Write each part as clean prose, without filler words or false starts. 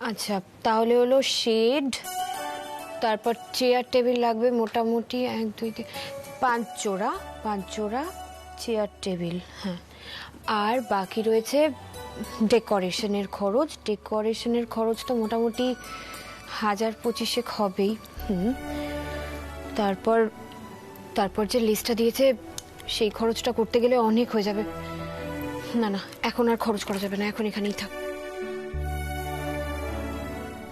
আচ্ছা, তাহলে হলো শেড, তারপর চেয়ার টেবিল লাগবে মোটামুটি 1 2 3 5 জোড়া, 5 জোড়া চেয়ার টেবিল। হ্যাঁ, আর বাকি রয়েছে ডেকোরেশনের খরচ। ডেকোরেশনের খরচ তো মোটামুটি 1000-2500 হবেই। তারপর তারপর যে লিস্টটা দিয়েছে সেই খরচটা করতে গেলে অনেক হয়ে যাবে। না না, এখন আর খরচ করা যাবে না, এখন এখানেই থাক।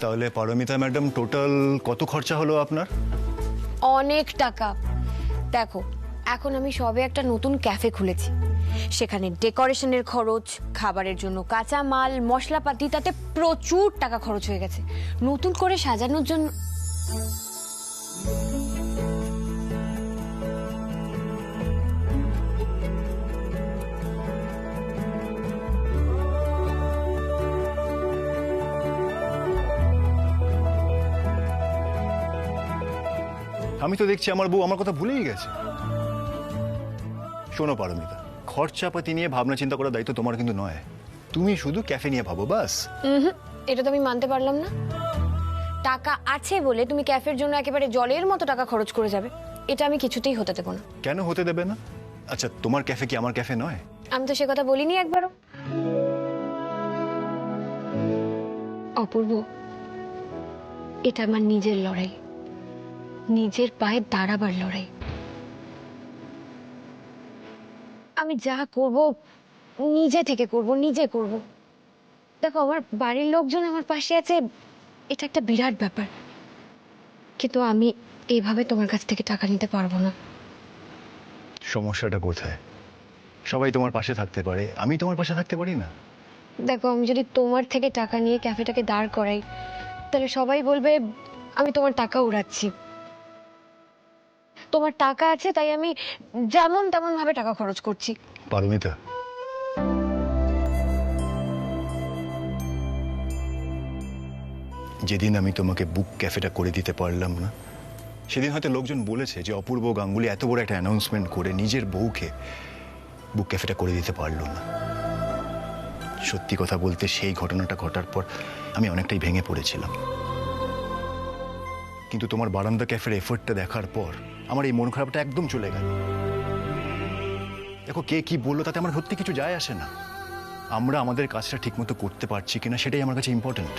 তাহলে পারমিতা ম্যাডাম টোটাল কত খরচা হলো আপনার? অনেক টাকা। দেখো, এখন আমি সবে একটা নতুন ক্যাফে খুলেছি, সেখানে ডেকোরেশনের খরচ, খাবারের জন্য কাঁচা মাল, মশলাপাতি, তাতে প্রচুর টাকা খরচ হয়ে গেছে। নতুন করে সাজানোর জন্য আমি তো দেখছি আমার বউ আমার কথা ভুলেই গেছে। শোনো পারমিতা, খরচাপাতি নিয়ে ভাবনা চিন্তা করার দায়িত্ব তোমার কিন্তু নয়। তুমি শুধু ক্যাফে নিয়ে ভাবো বাস। এটা তো আমি মানতে পারলাম না। টাকা আছে বলে তুমি ক্যাফের জন্য একেবারে জলের মতো টাকা খরচ করে যাবে, এটা আমি কিছুতেই হতে দেবো না। কেন হতে দেবে না? আচ্ছা, তোমার ক্যাফে কি আমার ক্যাফে নয়? আমি তো সে কথা বলিনি একবারও। অপূর্ব, এটা আমার নিজের লড়াই, নিজের পায়ে দাঁড়াবার লড়াই। আমি যা করব নিজে থেকে করব, নিজে করব। দেখো, আমার বাড়ির লোকজন আমার পাশে আছে, এটা একটা বিরাট ব্যাপার, কিন্তু আমি এইভাবে তোমার কাছ থেকে টাকা নিতে পারবো না। সমস্যাটা কোথায়? সবাই তোমার পাশে থাকতে পারে, আমি তোমার পাশে থাকতে পারি না? দেখো, আমি যদি তোমার থেকে টাকা নিয়ে ক্যাফেটাকে দাঁড় করাই, তাহলে সবাই বলবে আমি তোমার টাকা উড়াচ্ছি। তোমার টাকা আছে তাই আমি যেমন তেমন ভাবে টাকা খরচ করছি। পারমিতা, যেদিন আমি তোমাকে বুক ক্যাফেটা করে দিতে পারলাম না, সেদিন হয়তো লোকজন বলেছে যে অপূর্ব গাঙ্গুলি এত বড় একটা অ্যানাউন্সমেন্ট করে নিজের বউকে বুক ক্যাফেটা করে দিতে পারলো না। সত্যি কথা বলতে, সেই ঘটনাটা ঘটার পর আমি অনেকটাই ভেঙে পড়েছিলাম। কিন্তু তোমার বারান্দা ক্যাফের এফোর্টটা দেখার পর আমার এই মন খারাপটা একদম চলে গেল। দেখো, কে কি বললো তাতে আমার সত্যি কিছু যায় আসে না। আমরা আমাদের কাজটা ঠিকমতো করতে পারছি কিনা সেটাই আমার কাছে ইম্পর্টেন্ট।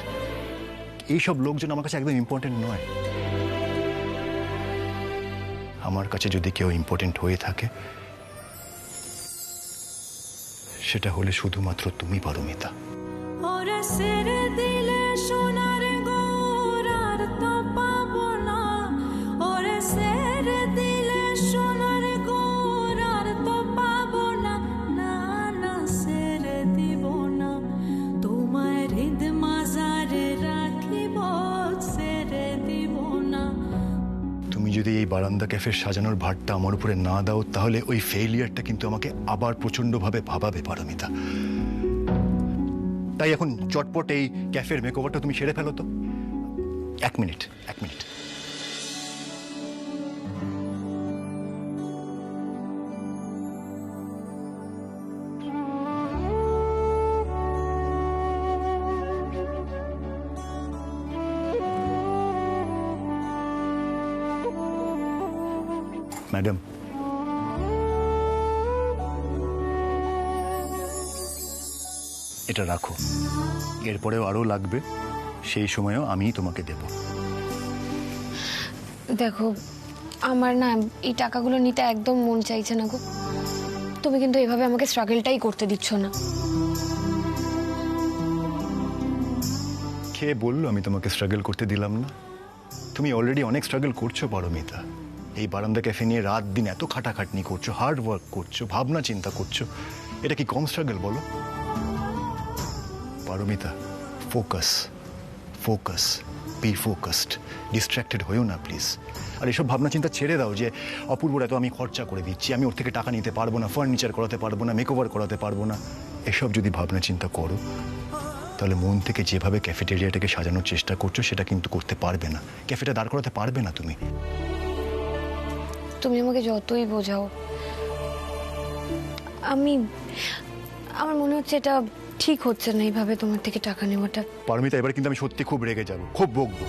এইসব লোকজন আমার কাছে একদম ইম্পর্টেন্ট নয়। আমার কাছে যদি কেউ ইম্পর্টেন্ট হয়ে থাকে, সেটা হলে শুধুমাত্র তুমি পারমিতা। তুমি যদি এই বারান্দা ক্যাফে সাজানোর ভারটা আমার উপরে না দাও, তাহলে ওই ফেইলিয়ারটা কিন্তু আমাকে আবার প্রচন্ডভাবে ভাবাবে পারমিতা। তাই এখন চটপট এই ক্যাফের মেকওভারটা তুমি সেরে ফেলো তো। 1 মিনিট, 1 মিনিট। ম্যাডাম, এটা রাখো, এরপরেও আরো লাগবে, সেই সময়ও আমি তোমাকে দেব। দেখো, আমার না এই টাকাগুলো নিতে একদম মন চাইছে না গো। তুমি কিন্তু এভাবে আমাকে স্ট্রাগলটাই করতে দিচ্ছ না। কে বললো আমি তোমাকে স্ট্রাগল করতে দিলাম না? তুমি অলরেডি অনেক স্ট্রাগল করছো পারমিতা। এই বারান্দা ক্যাফে নিয়ে রাত দিন এত খাটাখাটনি করছো, হার্ড ওয়ার্ক করছো, ভাবনা চিন্তা করছো, এটা কি কম স্ট্রাগল বলো? Paromita, focus, focus, be focused, distracted হয়েও না প্লিজ। আর এসব ভাবনা চিন্তা ছেড়ে দাও যে অপূর্বর এত আমি খরচা করে দিচ্ছি, আমি ওর থেকে টাকা নিতে পারবো না, ফার্নিচার করাতে পারবো না, মেকওভার করাতে পারবো না। এসব যদি ভাবনা চিন্তা করো, তাহলে মন থেকে যেভাবে ক্যাফেটেরিয়াটাকে সাজানোর চেষ্টা করছো সেটা কিন্তু করতে পারবে না, ক্যাফেটা দাঁড় করাতে পারবে না তুমি। তুমি আমাকে যতই বোঝাও, আমার মনে হচ্ছে এটা ঠিক হচ্ছে না এইভাবে তোমার থেকে টাকা নেওয়াটা। পারমিতা, এবার কিন্তু আমি সত্যি খুব রেগে যাব, খুব বকবো।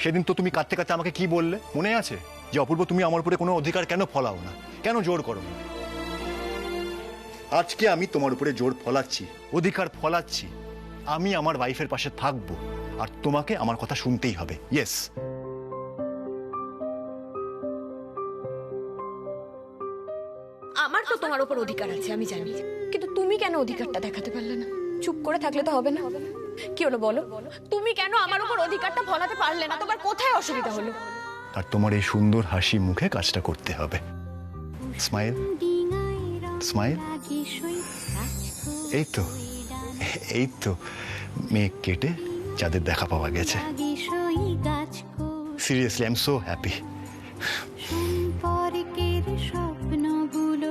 সেদিন তো তুমি কাঁদতে কাঁদতে আমাকে কি বললে মনে আছে? যে অপূর্ব, তুমি আমার উপরে কোনো অধিকার কেন ফলাও না, কেন জোর করো না? আজকে আমি তোমার উপরে জোর ফলাচ্ছি, অধিকার ফলাচ্ছি। আমি আমার ওয়াইফের পাশে থাকবো, আর তোমাকে আমার কথা শুনতেই হবে। ইয়েস। আমার তো তোমার উপর অধিকার আছে আমি জানি, কিন্তু তুমি কেন অধিকারটা দেখাতে পারলে না? চুপ করে থাকলে তো হবে না। কি হলো বলো, তুমি কেন আমার উপর অধিকারটা ফলাতে পারলে না? তোমার কোথায় অসুবিধা হলো? আর তোমার এই সুন্দর হাসি মুখে কাজটা করতে হবে। Smile, smile. এই তো, এই তো মেঘ কেটে যাদের দেখা পাওয়া গেছে। Seriously I am so happy. স্বপ্নগুলো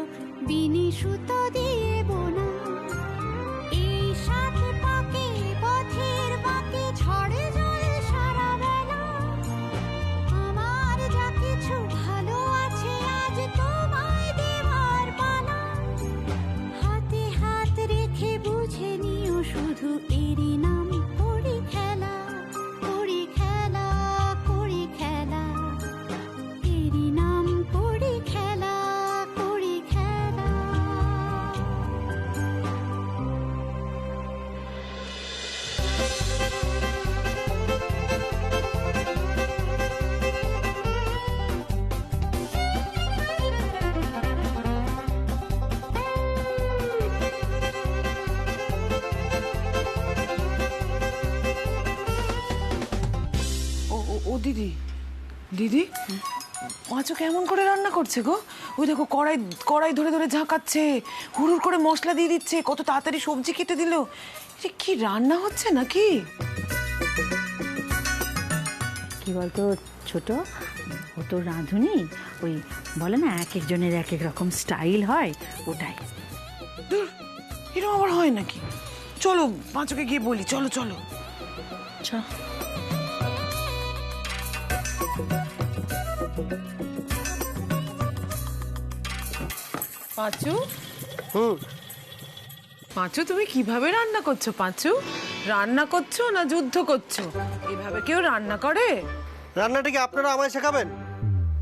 বিনি সুতো দিয়ে বোনা, এই সাথে পাকে পথের বাঁকে ঝড়ে জলে সারা বেলা। আমার যা কিছু ভালো আছে আজ তোমায় দেওয়ার পালা। হাতে হাত রেখে বুঝে নিও শুধু এরই নাম করি খেলা, করি খেলা, করি খেলা। এরই নাম করি খেলা, করি খেলা। ও ও, ও দিদি, দিদি মাছও কেমন করে রান্না করছে গো? ওই দেখো কড়াই কড়াই ধরে ধরে ঝাঁকাচ্ছে, হুড়ুর করে মশলা দিয়ে দিচ্ছে, কত তাড়াতাড়ি সবজি কেটে দিল। এটা কি রান্না হচ্ছে নাকি? কি বলতো ছোট, ও তো রাঁধুনি, ওই বলে না এক একজনের এক এক রকম স্টাইল হয়, ওটাই। ধুর, এরকম আবার হয় নাকি? চলো পাঁচকে গিয়ে বলি, চলো চলো। চ। পাঁচু, পাঁচু তুমি কিভাবে রান্না করছো? পাঁচু, রান্না করছো না যুদ্ধ করছো? এভাবে কেউ রান্না করে? রান্নাটা কি আপনারা আমায় শেখাবেন?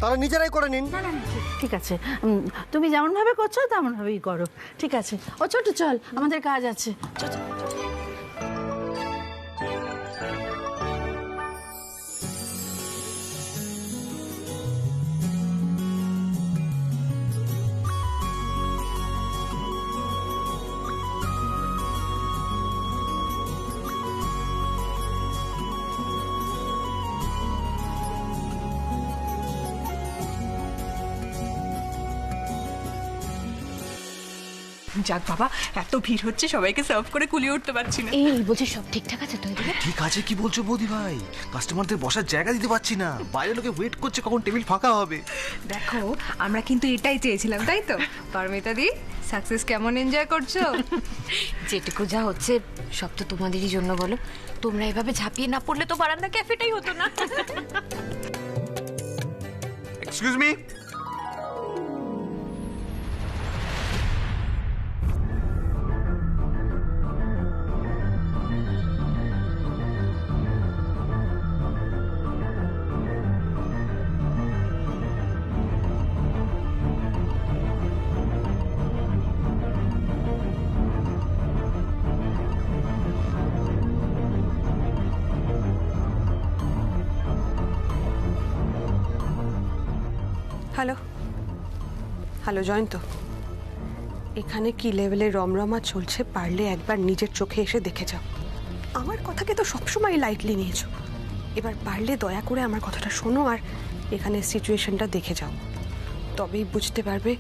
তারা নিজেরাই করে নিন। না না না, ঠিক আছে, তুমি যেমন ভাবে করছো তেমন ভাবেই করো, ঠিক আছে। ও ছোট, চল, আমাদের কাজ আছে। চল, চল, চল। যাক বাবা, এত ভিড় হচ্ছে, সবাইকে সার্ভ করে কুলিয়ে উঠতে পারছি না। এই বলছি সব ঠিকঠাক আছে তো এদিকে? ঠিক আছে। কি বলছো বৌদি ভাই? কাস্টমারদের বসার জায়গা দিতে পারছি না, বাইরে লোকে ওয়েট করছে কখন টেবিল ফাঁকা হবে। দেখো, আমরা কিন্তু এটাই চেয়েছিলাম, তাই তো? পারমিতা দি, সাকসেস কেমন এনজয় করছো? যেটুকু যা হচ্ছে সব তো তোমাদেরই জন্য বলো। তোমরা এভাবে ঝাঁপিয়ে না পড়লে তো বারান্দা ক্যাফেটাই হতো না। Excuse me. Hello, hello Jayanta, এখানে কি লেভেলের রমরমা চলছে পারলে একবার নিজের চোখে এসে দেখে যাও। আমার কথাকে তো সবসময় লাইটলি নিয়েছো, এবার পারলে দয়া করে আমার কথাটা শোনো আর এখানে সিচুয়েশনটা দেখে যাও। তবেই বুঝতে পারবে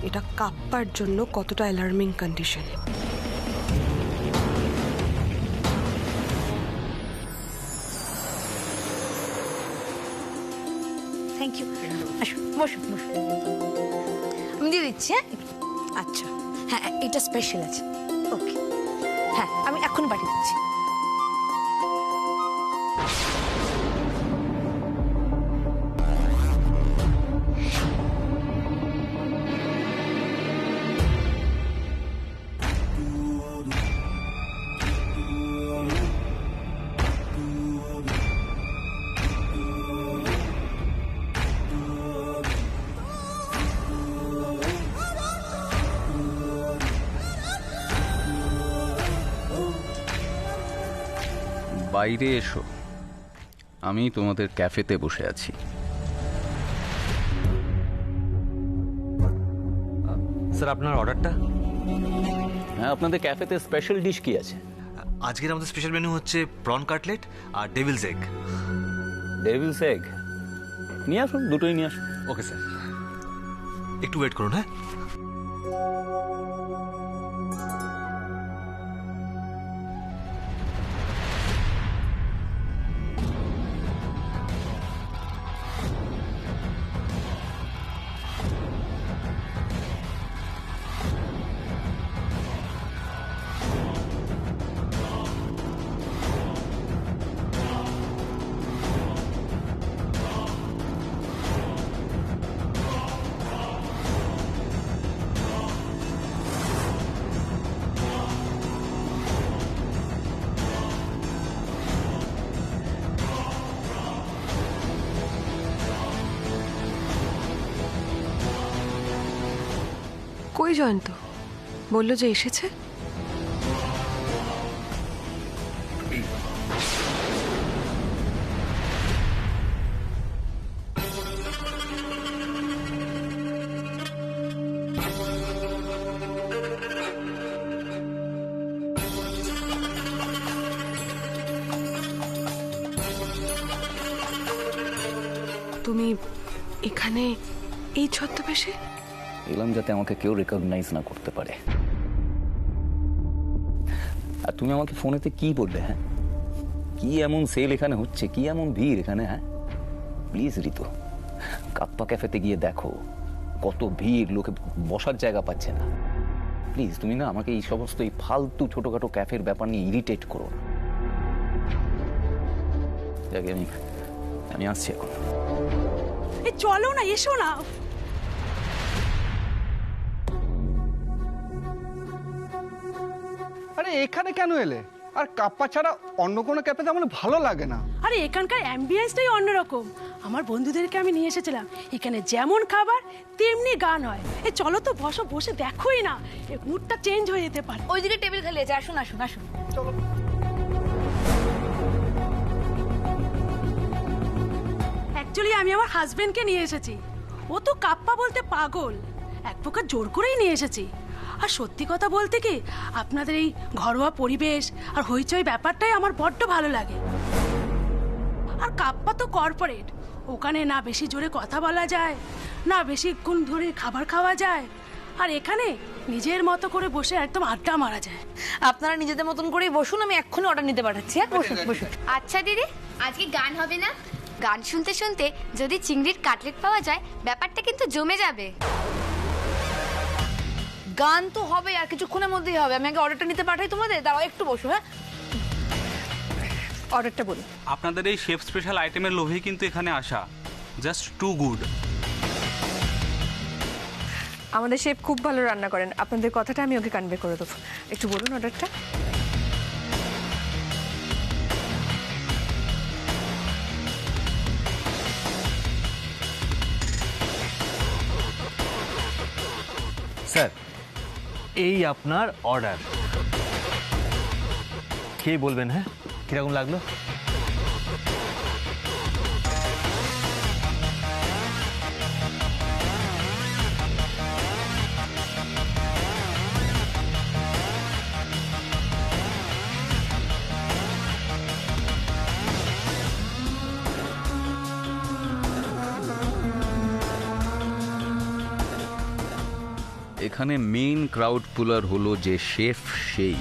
এটা কাপ্পার জন্য কতটা অ্যালার্মিং কন্ডিশন। Thank you. আসুন, বসুন বসুন। আমি দিয়ে দিচ্ছি। হ্যাঁ আচ্ছা, হ্যাঁ, এটা স্পেশাল আছে। ওকে, হ্যাঁ আমি এখন পাঠিয়ে দিচ্ছি। বাইরে এসো, আমি তোমাদের ক্যাফেতে বসে আছি। স্যার আপনার অর্ডারটা? হ্যাঁ, আপনাদের ক্যাফেতে স্পেশাল ডিশ কি আছে? আজকের আমাদের স্পেশাল মেনু হচ্ছে প্রন কাটলেট আর ডেভিলস এগ। ডেভিলস এগ নিয়ে আসুন, দুটোই নিয়ে আসুন। ওকে স্যার, একটু ওয়েট করুন। হ্যাঁ, কই জয়ন্ত? বললো যে এসেছে। তুমি এখানে এই ছদ্মবেশে? এলাম যাতে আমাকে কেউ রেকগনাইজ না করতে পারে। আর তুমি আমাকে ফোনেতে কি বললে? হ্যাঁ, কি এমন সেল এখানে হচ্ছে, কি এমন ভিড় এখানে? হ্যাঁ প্লিজ ঋতু, কাপ্পা ক্যাফেতে গিয়ে দেখো কত ভিড়, লোকে বসার জায়গা পাচ্ছে না। প্লিজ তুমি না আমাকে এই সমস্ত এই ফালতু ছোটখাটো ক্যাফের ব্যাপার নিয়ে ইরিটেট করো না। আমি আসছি এখন। চলো না, এসো না। আরে এখানে কেন এলে? আর কাপ্পা ছাড়া অন্য কোনো ক্যাফেতে আমার ভালো লাগে না। আরে এখানকার অ্যাম্বিয়েন্সটাই অন্যরকম। আমার বন্ধুদেরকে আমি নিয়ে এসেছিলাম, এখানে যেমন খাবার তেমনি গান হয়। এ চলো তো, বসো, বসে দেখোই না, মুডটা চেঞ্জ হয়ে যেতে পারে। ওইদিকে টেবিল খালি আছে, আসুন আসুন আসুন। চলো। অ্যাকচুয়ালি আমি আমার হাজবেন্ডকে নিয়ে এসেছি। ও তো কাপ্পা বলতে পাগল, এক প্রকার জোর করেই নিয়ে এসেছি। আর সত্যি কথা বলতে কি, আপনাদের এই ঘরোয়া পরিবেশ আর হইচই ব্যাপারটাই আমার বড্ড ভালো লাগে। আর কাপ্পা তো কর্পোরেট, ওখানে না বেশি জোরে কথা বলা যায়, না বেশিক্ষণ ধরে খাবার খাওয়া যায়। আর এখানে নিজের মতো করে বসে একদম আড্ডা মারা যায়। আপনারা নিজেদের মতন করেই বসুন, আমি এক্ষুনি অর্ডার নিতে পাঠাচ্ছি। হ্যাঁ বসুন বসুন। আচ্ছা দিদি, আজকে গান হবে না? গান শুনতে শুনতে যদি চিংড়ির কাটলেট পাওয়া যায়, ব্যাপারটা কিন্তু জমে যাবে। গান তো হবে, আর কিছুক্ষণের মধ্যেই হবে। আমি আগে অর্ডারটা নিতে পাঠাই তোমাদের। দাঁড়াও একটু বসো। হ্যাঁ, অর্ডারটা বলুন। আপনাদের এই শেফ স্পেশাল আইটেমের লোভেই কিন্তু এখানে আসা। Just too good. আমাদের শেফ খুব ভালো রান্না করেন, আপনাদের কথাটা আমি ওকে কনভে করে দেবো। একটু বলুন অর্ডারটা। স্যার এই আপনার অর্ডার। খেয়ে বলবেন হ্যাঁ কিরকম লাগলো। এখানে মেইন ক্রাউড পুলার হলো যে শেফ, সেই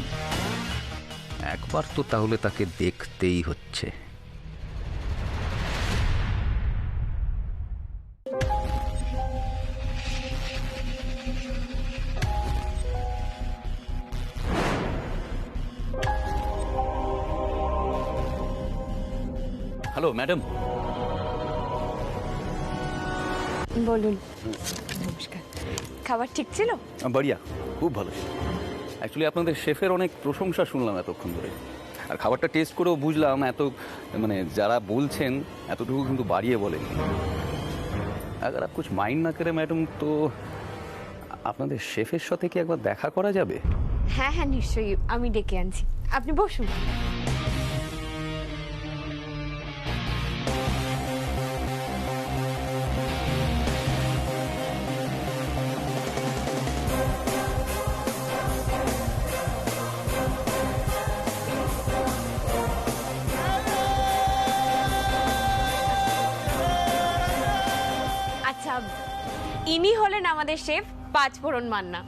একবার তো তাহলে তাকে দেখতেই হচ্ছে। Hello madam. বলুন। নমস্কার। খাবার ঠিক ছিল? বাড়িয়া, খুব ভালো। অ্যাকচুয়ালি আপনাদের শেফের অনেক প্রশংসা শুনলাম এতক্ষণ ধরে, আর খাবারটা টেস্ট করেও বুঝলাম এত মানে যারা বলছেন এতটুকু কিন্তু বাড়িয়ে বলেন। আগার আপ কুছ মাইন্ড না করে ম্যাডাম, তো আপনাদের শেফের সাথে কি একবার দেখা করা যাবে? হ্যাঁ হ্যাঁ নিশ্চয়ই, আমি ডেকে আনছি, আপনি বসুন। ইনি হলেন আমাদের শেফ পাঁচফোড়ন মান্না।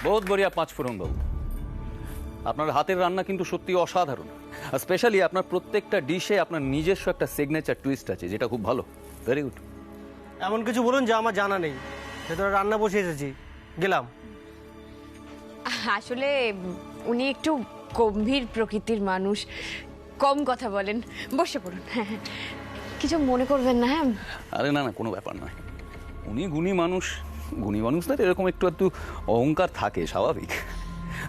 বহুত বড়িয়া পাঁচফোড়ন বাবু, আপনার হাতের রান্না কিন্তু সত্যি অসাধারণ। আর স্পেশালি আপনার প্রত্যেকটা ডিশে আপনার নিজস্ব একটা সিগনেচার টুইস্ট আছে, যেটা খুব ভালো। Very good. এমন কিছু বলুন যা আমার জানা নেই। ভেতরে রান্না বসে এসেছি, গেলাম। আসলে উনি একটু গম্ভীর প্রকৃতির মানুষ, কম কথা বলেন। বসে পড়ুন। হ্যাঁ, কিছু মনে করবেন না। হ্যাঁ, আরে না না, কোনো ব্যাপার নয়। উনি গুণী মানুষ, গুণী মানুষদের এরকম একটু একটু অহংকার থাকে, স্বাভাবিক।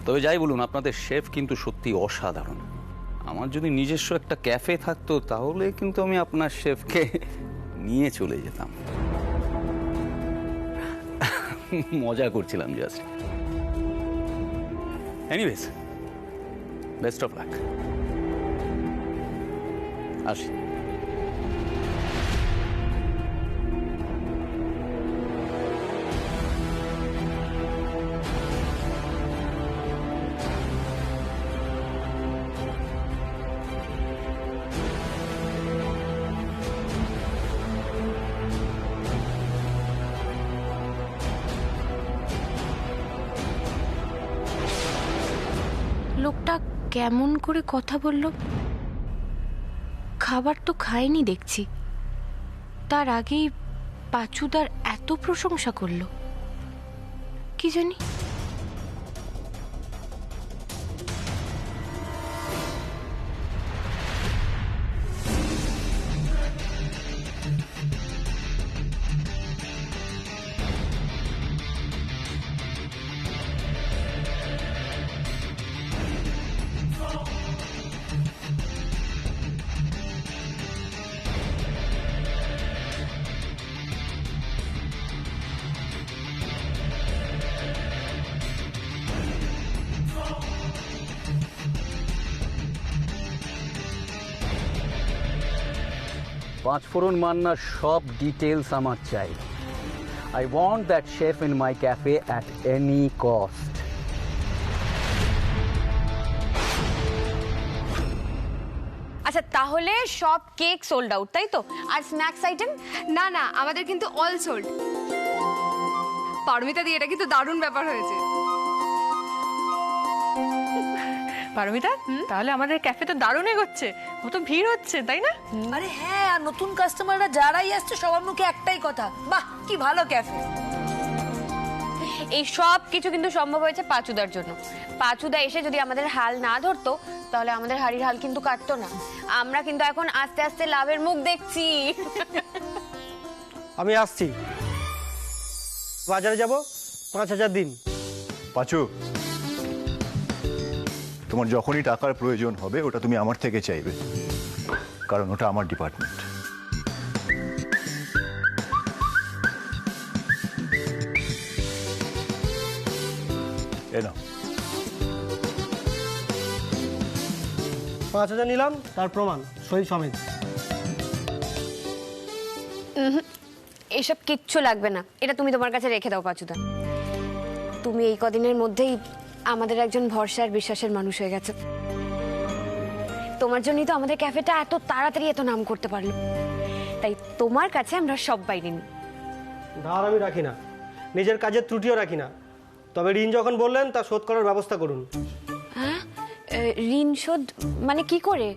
তবে যাই বলুন, আপনাদের শেফ কিন্তু সত্যি অসাধারণ। আমার যদি নিজস্ব একটা ক্যাফে থাকতো তাহলে কিন্তু আমি আপনার শেফকে নিয়ে চলে যেতাম। মজা করছিলাম just. Anyways, best of luck. আসি। লোকটা কেমন করে কথা বলল? খাবার তো খায়নি দেখছি, তার আগেই পাঁচুদার এত প্রশংসা করলো, কি জানি। পাঁচফোড়ন মান্নার সব ডিটেলস আমার চাই। I want that chef in my cafe at any cost. আচ্ছা, তাহলে সব কেক সোল্ড আউট, তাই তো? আর স্ন্যাক্স আইটেম? না না, আমাদের কিন্তু অল সোল্ড। পারমিতা দি, এটা কিন্তু দারুণ ব্যাপার হয়েছে। পারমিতা, তাহলে আমাদের ক্যাফে তো দারুণ এগোচ্ছে, কত ভিড় হচ্ছে, তাই না? আরে হ্যাঁ, আর নতুন কাস্টমাররা যারাই আসছে সবার মুখে একটাই কথা, বাহ কি ভালো ক্যাফে। এই সব কিছু কিন্তু সম্ভব হয়েছে পাঁচুদার জন্য। পাঁচুদা এসে যদি আমাদের হাল না ধরতো তাহলে আমাদের হাড়ির হাল কিন্তু কাটতো না। আমরা কিন্তু এখন আস্তে আস্তে লাভের মুখ দেখছি। আমি আসছি, বাজারে যাব, 5,000 দিন। পাঁচু, তোমার যখনই টাকার প্রয়োজন হবে ওটা তুমি আমার থেকে চাইবে, কারণ ওটা আমার ডিপার্টমেন্ট। এ নাও। 5,000 নিলাম, তার প্রমাণ সই সমেত। এসব কিচ্ছু লাগবে না, এটা তুমি তোমার কাছে রেখে দাও পাঁচুদা। তুমি এই কদিনের মধ্যেই আমাদের একজন ভরসা আর বিশ্বাসের মানুষ হয়ে গেছে। তোমার জন্যই তো আমাদের ক্যাফেটা এত তাড়াতাড়ি এত নাম করতে পারলো। তাই তোমার কাছে আমরা সব বাইরে নিই। ধার আমি রাখি না, নিজের কাজের ত্রুটিও রাখি না। তবে ঋণ যখন বললেন তা শোধ করার ব্যবস্থা করুন। হ্যাঁ, ঋণ শোধ মানে কি করে?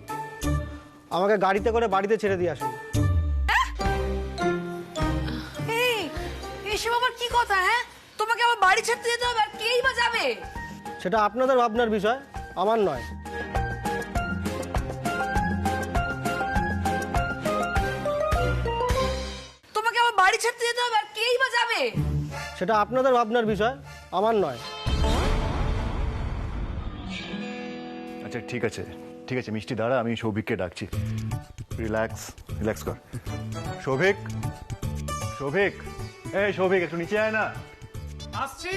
আমাকে গাড়িতে করে বাড়িতে ছেড়ে দিয়ে আসুন। এসব আবার কি কথা? হ্যাঁ, তোমাকে আবার বাড়ি ছাড়তে যেতে হবে, আর কেই বা যাবে? সেটা আপনাদের ভাবনার বিষয়, আমার নয়। তোমাকে আবার বাড়ি ছাড়তে যেতে হবে, আর কেই বা যাবে? সেটা আপনাদের ভাবনার বিষয়, আমার নয়। আচ্ছা ঠিক আছে, ঠিক আছে মিষ্টি, দাঁড়া, আমি সৌভিককে ডাকছি। রিল্যাক্স, রিল্যাক্স কর। সৌভিক, সৌভিক, এই সৌভিক, একটু নিচে আয় না। আসছি।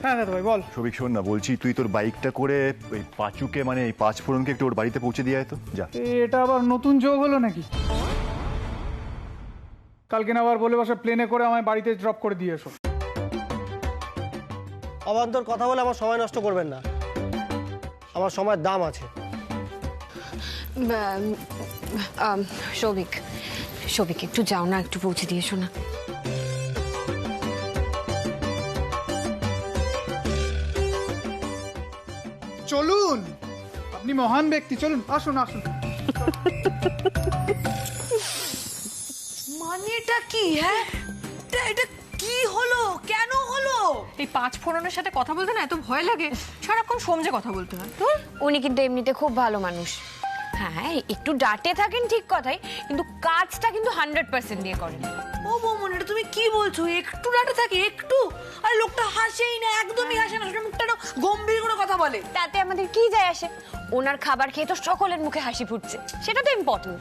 হ্যাঁ দাদা ভাই বল। সৌভিক শোন না, বলছি তুই তোর বাইকটা করে ওই পাঁচুকে, মানে এই পাঁচফোড়নকে একটু ওর বাড়িতে পৌঁছে দিয়ে আয় তো, যা। এটা আবার নতুন যোগ হলো নাকি? কালকে না আবার বলে বসে প্লেনে করে আমায় বাড়িতে ড্রপ করে দিয়ে এসো। অবান্তর কথা বলে আমার সময় নষ্ট করবেন না। আমার সময়ের দাম আছে। সৌভিক, সৌভিক একটু যাও না, একটু পৌঁছে দিয়ে এসো না। চলুন, আপনি মহান ব্যক্তি, চলুন আসুন আসুন। মানেটা কি? হ্যাঁ, এটা কি হলো, কেন হলো? এই 5 ফোড়নের সাথে কথা বলতে না এত ভয় লাগে, সারাক্ষণ সমঝে কথা বলতে হয়। তো উনি কিন্তু এমনিতে খুব ভালো মানুষ। হ্যাঁ, একটু ডাটে থাকেন ঠিক কথাই, কিন্তু কাজটা কিন্তু 100% দিয়ে করেন। ও বৌমন, এটা তুমি কি বলছো? একটু ডাটা থাকে, একটু? আর লোকটা হাসেই না, একদমই হাসে না, মুখটা গম্ভীর করে কথা বলে। তাতে আমাদের কি যায় আসে? ওনার খাবার খেয়ে তো সকলের মুখে হাসি ফুটছে, সেটা তো ইম্পর্টেন্ট।